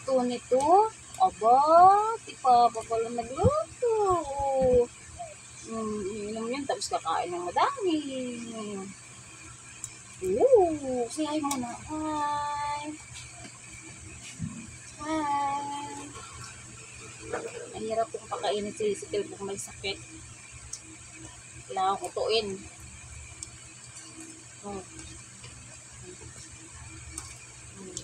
luto nito? Aba, di pa pala nagluto. Inom yun, tapos kakain ng madami. Say hi muna. Hi. Hi. Ang hirap kong pakainin si Sikil kung may sakit. Kailangan ko tuin.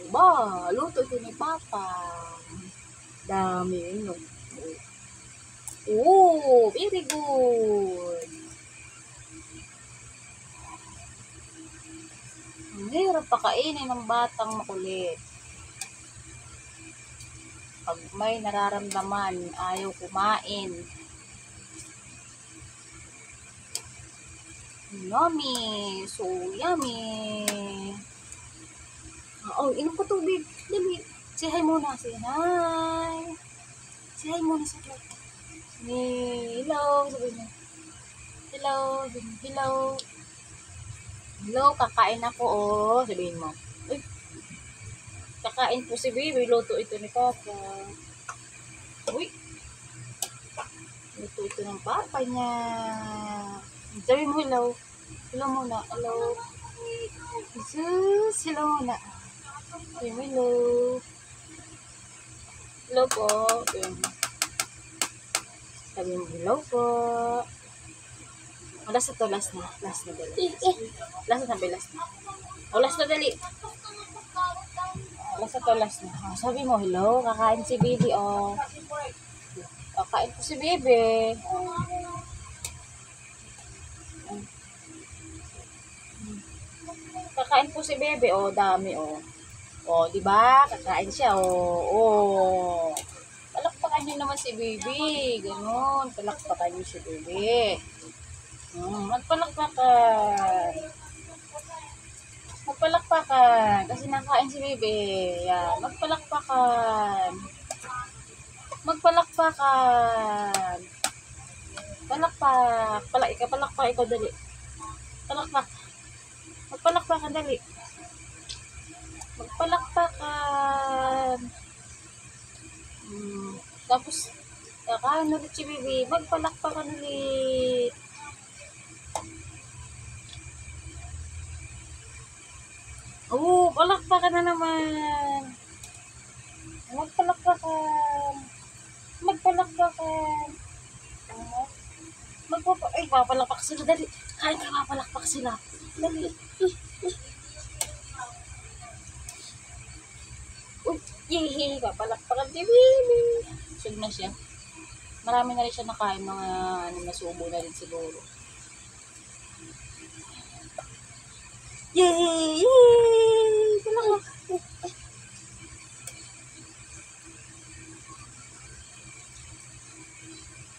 Ba, luto ito ni Papa. Dami yun, no? Very good. Ang hirap pakainin ng batang makulit. Pag may nararamdaman, ayaw kumain. Yummy! So yummy! Inom ko tubig. Dali. Say hi muna. Say hi. Say hi muna sa vlog. Hello. Sabi niya. Hello. Hello. Hello. Kakain ako, oh. Sabihin mo. Uy. Kakain po si baby. Luto ito ni Papa. Uy. Luto ito ng Papa niya. Sabi mo hello. Hello muna. Hello. Jesus. Hello muna. Sabi mo hello. Hello po. Sabi mo hello po. Last na to. Last na. Last na dali. Last na. Last na. Last na dali. Last na to. Last na. Sabi mo hello. Kakain si baby. Kakain po si baby. Kakain po si baby. Dami. Di ba? Kakain siya. Palakpakan niyo naman si baby. Ganun. Palakpakan niyo si baby. Magpalakpakan. Magpalakpakan. Kasi nakain si baby. Yan. Magpalakpakan. Magpalakpakan. Palakpak. Palakpak ikaw dali. Palakpak. Magpalakpakan dali. Magpalakpakan. Tapos, kakain ulit si baby. Magpalakpakan ulit. Palakpakan na naman. Magpalakpakan. Magpalakpakan. Papalakpak sila. Dali. Kain ka, papalakpak sila. Dali. Yehey. Papalakpakan si baby. Sug na siya. Marami na rin siya nakain. Mga nasubo na rin siguro. Yay!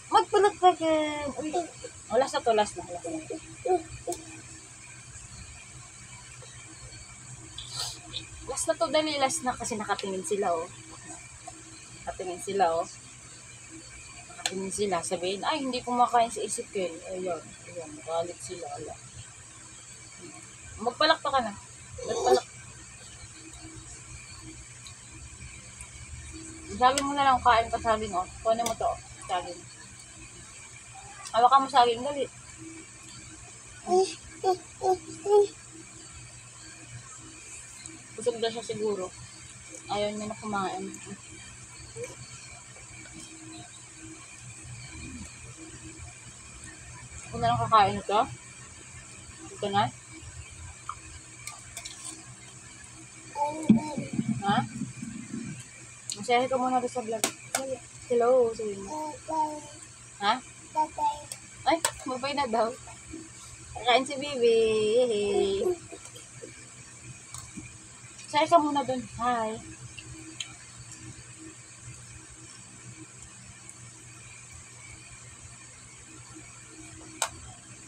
Magpalakpakan. Last na to. Last na. Last na to. Dali. Last na kasi nakatingin sila, Nakatingin sila. Sabihin, hindi kumakain si Ezekiel. Ayan. Galit sila. Magpalakpakan na. Sabi mo na lang, kain ka saging, Kunin mo to, saging. Hawakan mo saging, dali. Busog na siya siguro. Ayaw niya na kumain. Kung na lang kakain ito. Ito na. Ha? Masahe ka muna sa vlog. Hello, sabi mo. Ha? Ay, mabay na daw. Kakain si baby. Hey. Masahe ka muna dun. Hi.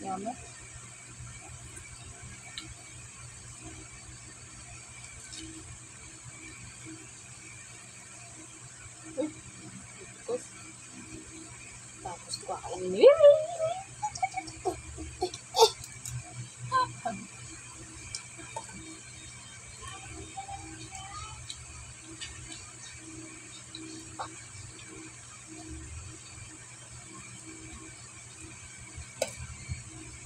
Yummy. Tapos kakain ni baby.